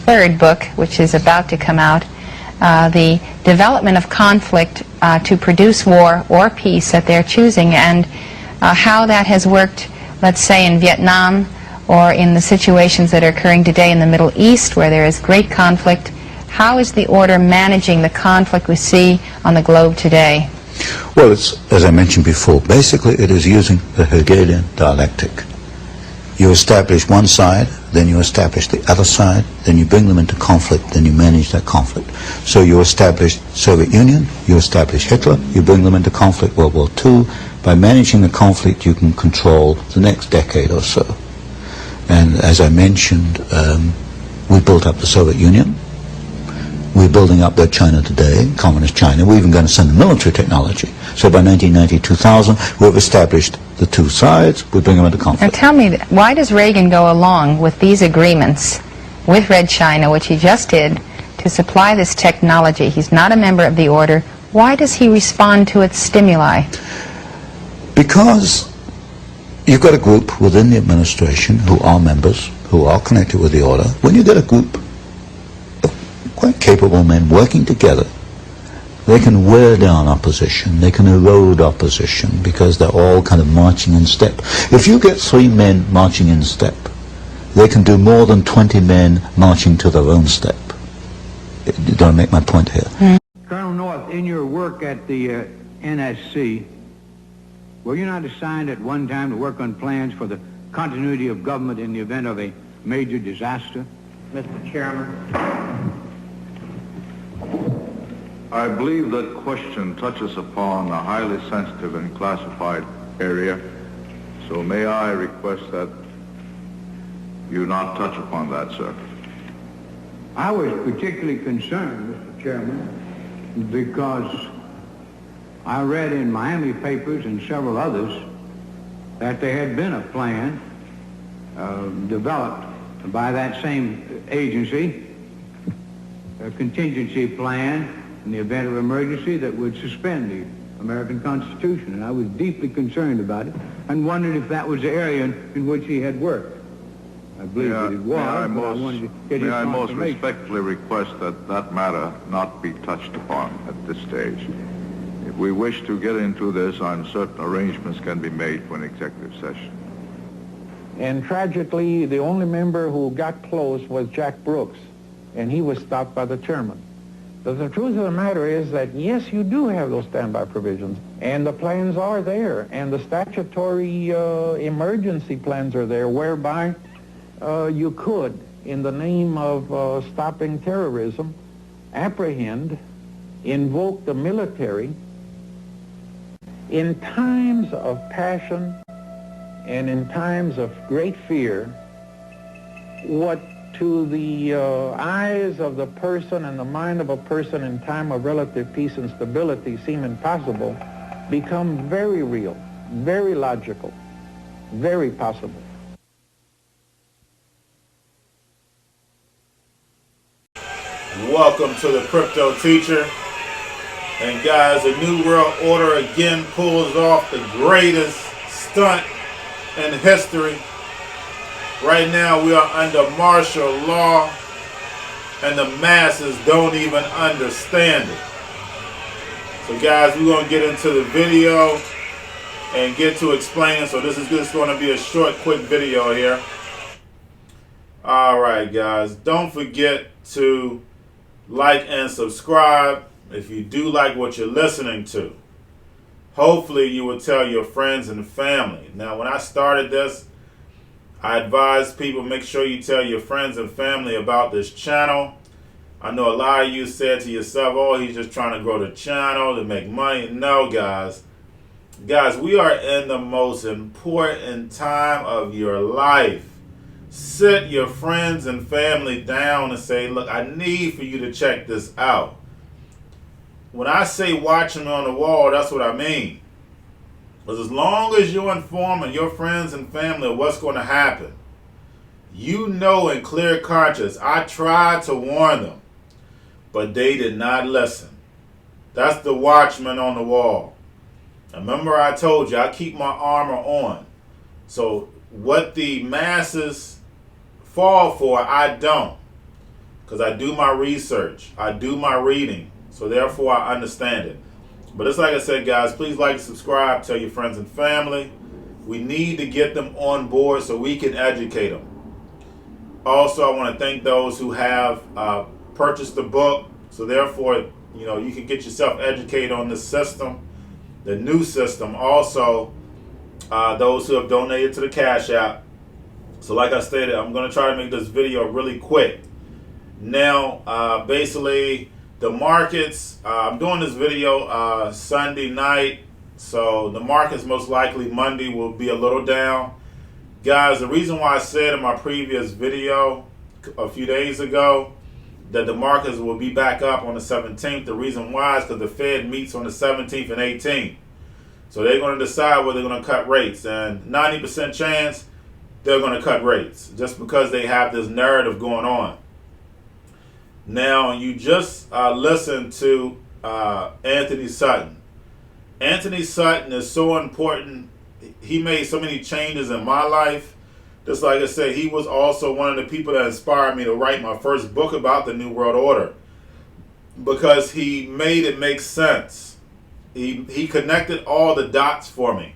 third book, which is about to come out, the development of conflict to produce war or peace that they're choosing, and how that has worked, let's say, in Vietnam or in the situations that are occurring today in the Middle East where there is great conflict. How is the order managing the conflict we see on the globe today? Well, it's, as I mentioned before, basically it is using the Hegelian dialectic. You establish one side, then you establish the other side, then you bring them into conflict, then you manage that conflict. So you establish Soviet Union, you establish Hitler, you bring them into conflict, World War II. By managing the conflict, you can control the next decade or so. And as I mentioned, we built up the Soviet Union. We're building up that China today, communist China. We're even going to send the military technology. So by 1990, 2000, we've established the two sides. We bring them into conflict. Now tell me, why does Reagan go along with these agreements with Red China, which he just did, to supply this technology? He's not a member of the order. Why does he respond to its stimuli? Because you've got a group within the administration who are members, who are connected with the order. When you get a group quite capable men working together, they can wear down opposition, they can erode opposition, because they're all kind of marching in step. If you get 3 men marching in step, they can do more than 20 men marching to their own step. Don't I make my point here? Colonel North, in your work at the NSC, were you not assigned at one time to work on plans for the continuity of government in the event of a major disaster? Mr. Chairman, I believe that question touches upon a highly sensitive and classified area, so may I request that you not touch upon that, sir. I was particularly concerned, Mr. Chairman, because I read in Miami papers and several others that there had been a plan developed by that same agency, a contingency plan in the event of emergency that would suspend the American Constitution. And I was deeply concerned about it and wondered if that was the area in which he had worked. I believe that it was, but I wanted to get his May I most confirmation. respectfully request that that matter not be touched upon at this stage. If we wish to get into this, I'm certain arrangements can be made for an executive session. And tragically, the only member who got close was Jack Brooks, and he was stopped by the chairman. But the truth of the matter is that, yes, you do have those standby provisions, and the plans are there, and the statutory emergency plans are there, whereby you could, in the name of stopping terrorism, apprehend, invoke the military in times of passion and in times of great fear. What to the eyes of the person and the mind of a person in time of relative peace and stability seem impossible become very real, very logical, very possible. Welcome to the Cryptoteacher. And guys, the New World Order again pulls off the greatest stunt in history. Right now we are under martial law, and the masses don't even understand it. So guys, we're going to get into the video and get to explaining. So this is just going to be a short, quick video here. Alright guys, don't forget to like and subscribe if you do like what you're listening to. Hopefully you will tell your friends and family. Now when I started this, I advise people, make sure you tell your friends and family about this channel. I know a lot of you said to yourself, oh, he's just trying to grow the channel to make money. No, guys. Guys, we are in the most important time of your life. Sit your friends and family down and say, look, I need for you to check this out. When I say watching on the wall, that's what I mean. Because as long as you're informing your friends and family of what's going to happen, you know in clear conscience, I tried to warn them, but they did not listen. That's the watchman on the wall. Remember I told you, I keep my armor on. So what the masses fall for, I don't. because I do my research. I do my reading. So therefore, I understand it. But it's like I said, guys, please like, subscribe, tell your friends and family. We need to get them on board so we can educate them. Also, I want to thank those who have purchased the book. So therefore, you can get yourself educated on this system, the new system. Also, those who have donated to the Cash App. So like I stated, I'm going to try to make this video really quick. Now, basically, the markets, I'm doing this video Sunday night. So the markets most likely Monday will be a little down. Guys, the reason why I said in my previous video a few days ago that the markets will be back up on the 17th, the reason why is because the Fed meets on the 17th and 18th. So they're going to decide whether they're going to cut rates. And 90% chance they're going to cut rates just because they have this narrative going on. Now, you just listened to Anthony Sutton. Anthony Sutton is so important. He made so many changes in my life. Just like I said, he was also one of the people that inspired me to write my first book about the New World Order, because he made it make sense. He connected all the dots for me.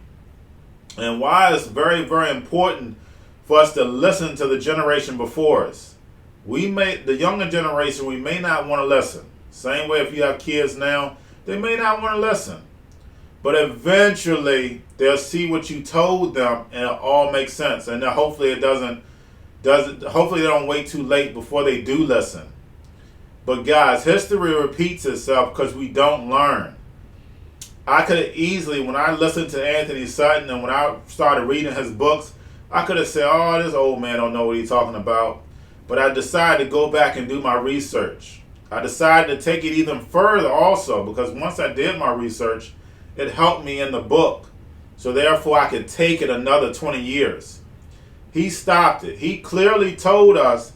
And why it's very, very important for us to listen to the generation before us. The younger generation, we may not want to listen. Same way if you have kids now, they may not want to listen. But eventually, they'll see what you told them, and it'll all make sense. And then hopefully hopefully they don't wait too late before they do listen. But guys, history repeats itself because we don't learn. I could have easily, when I listened to Anthony Sutton and when I started reading his books, I could have said, oh, this old man don't know what he's talking about. But I decided to go back and do my research. I decided to take it even further also, because once I did my research, it helped me in the book. So therefore, I could take it another 20 years. He stopped it. He clearly told us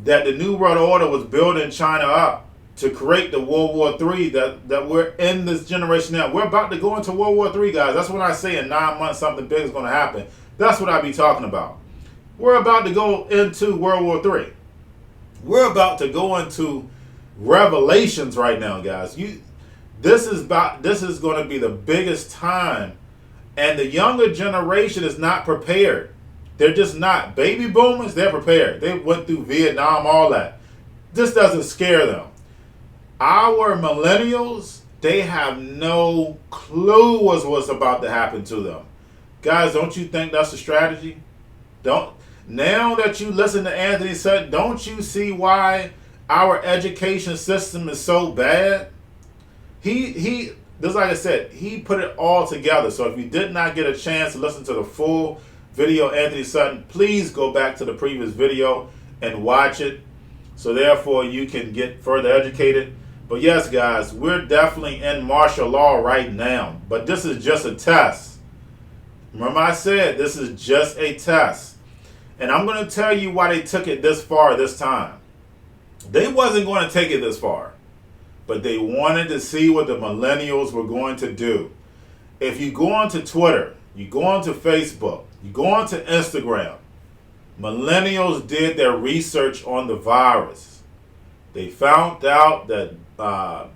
that the New World Order was building China up to create the World War III that we're in this generation now. We're about to go into World War III, guys. That's when I say in 9 months something big is going to happen. That's what I be talking about. We're about to go into World War III. We're about to go into Revelations right now, guys. This is going to be the biggest time, and the younger generation is not prepared. They're just not. Baby boomers, they're prepared. They went through Vietnam, all that. This doesn't scare them. Our millennials, they have no clue what's about to happen to them. Guys, don't you think that's a strategy? Now that you listen to Anthony Sutton, don't you see why our education system is so bad? Just like I said, he put it all together. So if you did not get a chance to listen to the full video, Anthony Sutton, please go back to the previous video and watch it. So therefore, you can get further educated. But yes, guys, we're definitely in martial law right now. But this is just a test. Remember I said this is just a test. And I'm going to tell you why they took it this far this time. They wasn't going to take it this far. But they wanted to see what the millennials were going to do. If you go onto Twitter, you go onto Facebook, you go onto Instagram, millennials did their research on the virus. They found out that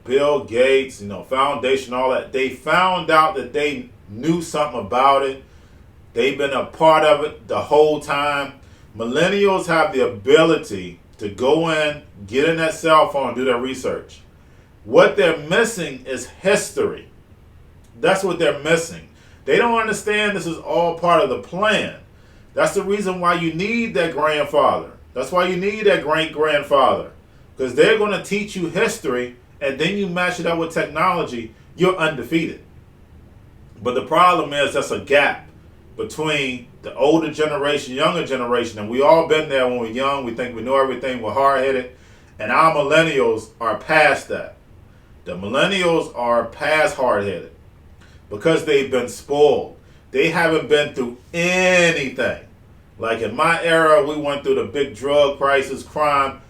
Bill Gates, Foundation, all that, they found out that they knew something about it. They've been a part of it the whole time. Millennials have the ability to go in, get in that cell phone, do their research. What they're missing is history. That's what they're missing. They don't understand this is all part of the plan. That's the reason why you need that grandfather. That's why you need that great-grandfather. Because they're going to teach you history, and then you match it up with technology, you're undefeated. But the problem is that's a gap between the older generation, younger generation, and we all been there when we're young. We think we know everything. We're hard-headed. And our millennials are past that. The millennials are past hard-headed because they've been spoiled. They haven't been through anything. Like in my era, we went through the big drug crisis, crime.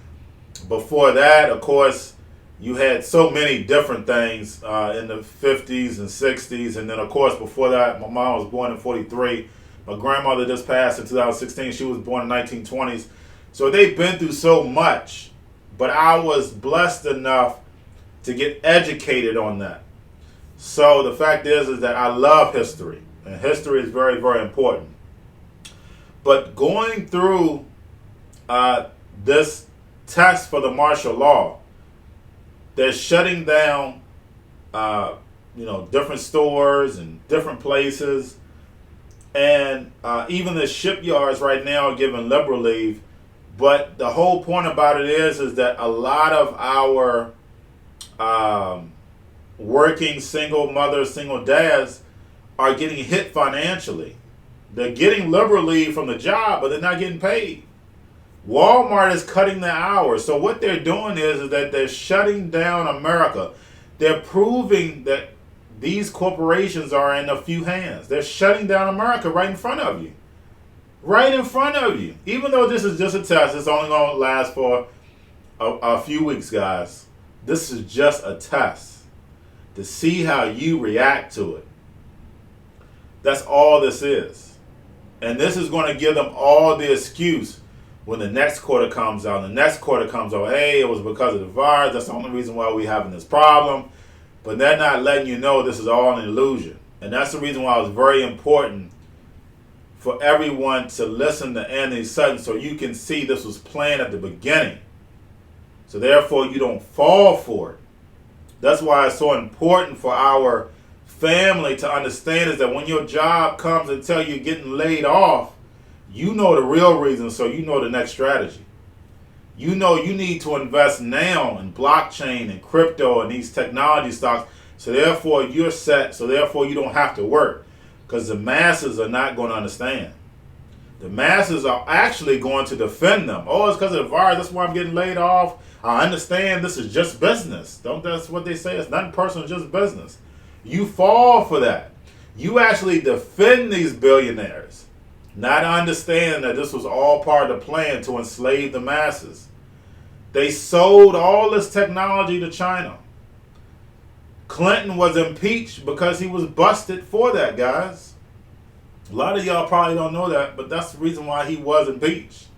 Before that, of course, you had so many different things in the 50s and 60s. And then, of course, before that, my mom was born in 43. My grandmother just passed in 2016. She was born in the 1920s. So they've been through so much. but I was blessed enough to get educated on that. So the fact is that I love history, and history is very, very important. But going through this test for the martial law, they're shutting down, different stores and different places, and even the shipyards right now are giving liberal leave. But the whole point about it is that a lot of our working single mothers, single dads are getting hit financially. They're getting liberal leave from the job, but they're not getting paid. Walmart is cutting their hours. So what they're doing is that they're shutting down America. They're proving that these corporations are in a few hands. They're shutting down America right in front of you. Right in front of you. Even though this is just a test, it's only going to last for a few weeks, guys. This is just a test to see how you react to it. That's all this is. And this is going to give them all the excuse when the next quarter comes out. The next quarter comes out, hey, it was because of the virus. That's the only reason why we're having this problem. But they're not letting you know this is all an illusion. And that's the reason why it was very important for everyone to listen to Anthony Sutton so you can see this was planned at the beginning. So therefore you don't fall for it. That's why it's so important for our family to understand is that when your job comes and tell you you're getting laid off, you know the real reason, so you know the next strategy. You know you need to invest now in blockchain and crypto and these technology stocks, so therefore you're set, so therefore you don't have to work, because the masses are not going to understand. The masses are actually going to defend them. Oh, it's because of the virus, that's why I'm getting laid off. I understand this is just business. That's what they say. It's nothing personal, just business. You fall for that. You actually defend these billionaires, not understanding that this was all part of the plan to enslave the masses. They sold all this technology to China. Clinton was impeached because he was busted for that, guys. A lot of y'all probably don't know that, but that's the reason why he was impeached.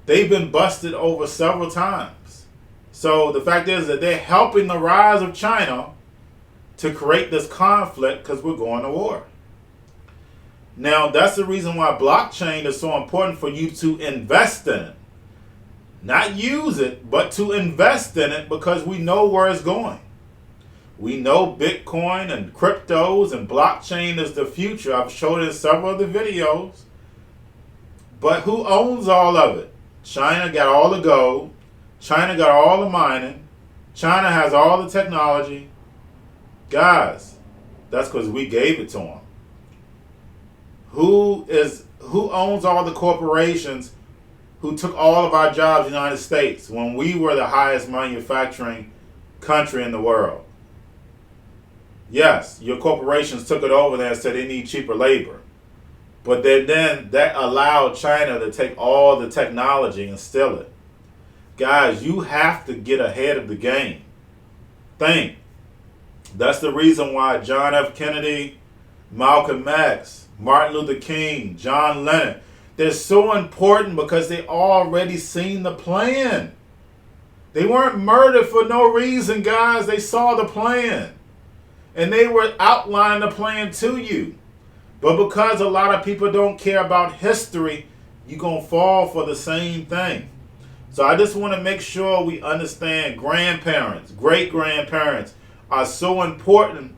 They've been busted over several times. So the fact is that they're helping the rise of China to create this conflict because we're going to war. Now, that's the reason why blockchain is so important for you to invest in it. Not use it, but to invest in it, because we know where it's going. We know Bitcoin and cryptos and blockchain is the future. I've showed it in several of the videos. But who owns all of it? China got all the gold. China got all the mining. China has all the technology. Guys, that's because we gave it to them. Who owns all the corporations who took all of our jobs in the United States when we were the highest manufacturing country in the world? Yes, your corporations took it over there and said they need cheaper labor. But then that allowed China to take all the technology and steal it. Guys, you have to get ahead of the game. Think. That's the reason why John F. Kennedy, Malcolm X, Martin Luther King, John Lennon, they're so important because they already seen the plan. They weren't murdered for no reason, guys. They saw the plan. And they were outlining the plan to you. But because a lot of people don't care about history, you're going to fall for the same thing. So I just want to make sure we understand grandparents, great-grandparents are so important.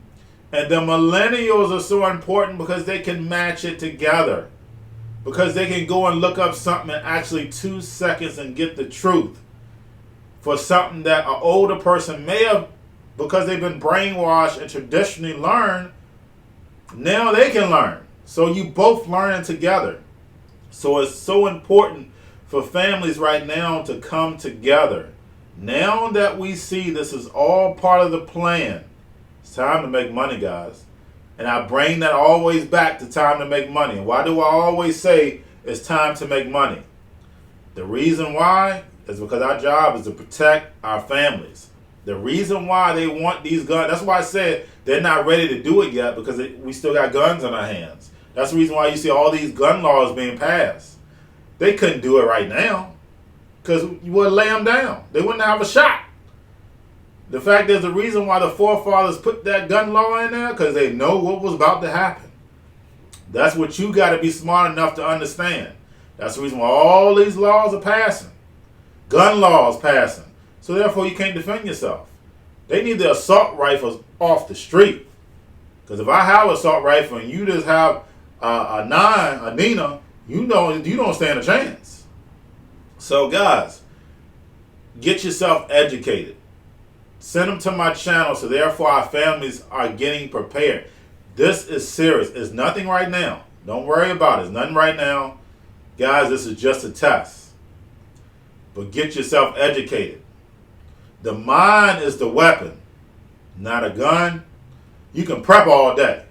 And the millennials are so important because they can match it together. Because they can go and look up something in actually 2 seconds and get the truth. For something that an older person may have, because they've been brainwashed and traditionally learned, now they can learn. So you both learning together. So it's so important for families right now to come together. Now that we see this is all part of the plan, it's time to make money, guys. And I bring that always back to time to make money. And why do I always say it's time to make money? The reason why is because our job is to protect our families. The reason why they want these guns, that's why I said they're not ready to do it yet, because we still got guns in our hands. That's the reason why you see all these gun laws being passed. They couldn't do it right now. because you would lay them down. They wouldn't have a shot. The fact is, the reason why the forefathers put that gun law in there, because they know what was about to happen. That's what you got to be smart enough to understand. That's the reason why all these laws are passing. Gun laws passing. So therefore you can't defend yourself. They need the assault rifles off the street. Because if I have an assault rifle and you just have a Nina, you don't stand a chance. So guys, get yourself educated. Send them to my channel so therefore our families are getting prepared. This is serious. It's nothing right now. Don't worry about it. It's nothing right now. Guys, this is just a test. But get yourself educated. The mind is the weapon, not a gun. You can prep all day.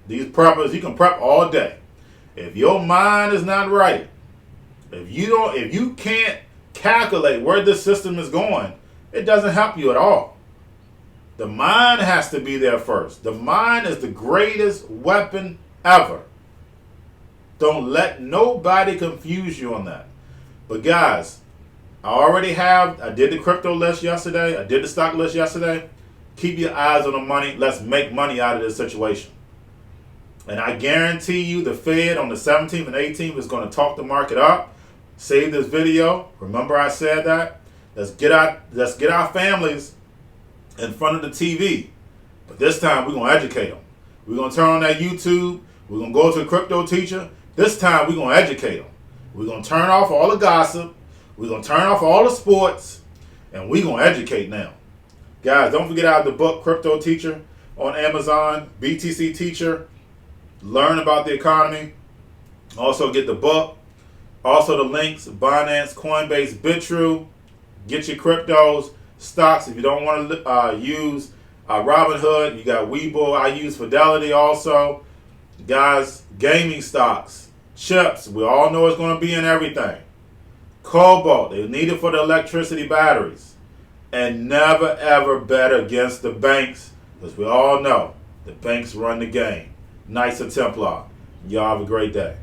These preppers, you can prep all day. If your mind is not right, if you can't calculate where this system is going, it doesn't help you at all. The mind has to be there first. The mind is the greatest weapon ever. Don't let nobody confuse you on that. But guys, I did the crypto list yesterday. I did the stock list yesterday. Keep your eyes on the money. Let's make money out of this situation. And I guarantee you the Fed on the 17th and 18th is going to talk the market up. Save this video. Remember I said that. Let's get our families in front of the TV. But this time we're going to educate them. We're going to turn on that YouTube. We're going to go to the Cryptoteacher. This time we're going to educate them. We're going to turn off all the gossip. We're going to turn off all the sports. And we're going to educate now. Guys, don't forget out the book Cryptoteacher on Amazon. BTC Teacher. Learn about the economy. Also get the book. Also the links. Binance, Coinbase, Bitrue. Get your cryptos. Stocks. If you don't want to use Robinhood, you got Webull. I use Fidelity also. Guys, gaming stocks. Chips. We all know it's going to be in everything. Cobalt. They need it for the electricity batteries. And never ever bet against the banks, because we all know the banks run the game. Knights of Templar. Y'all have a great day.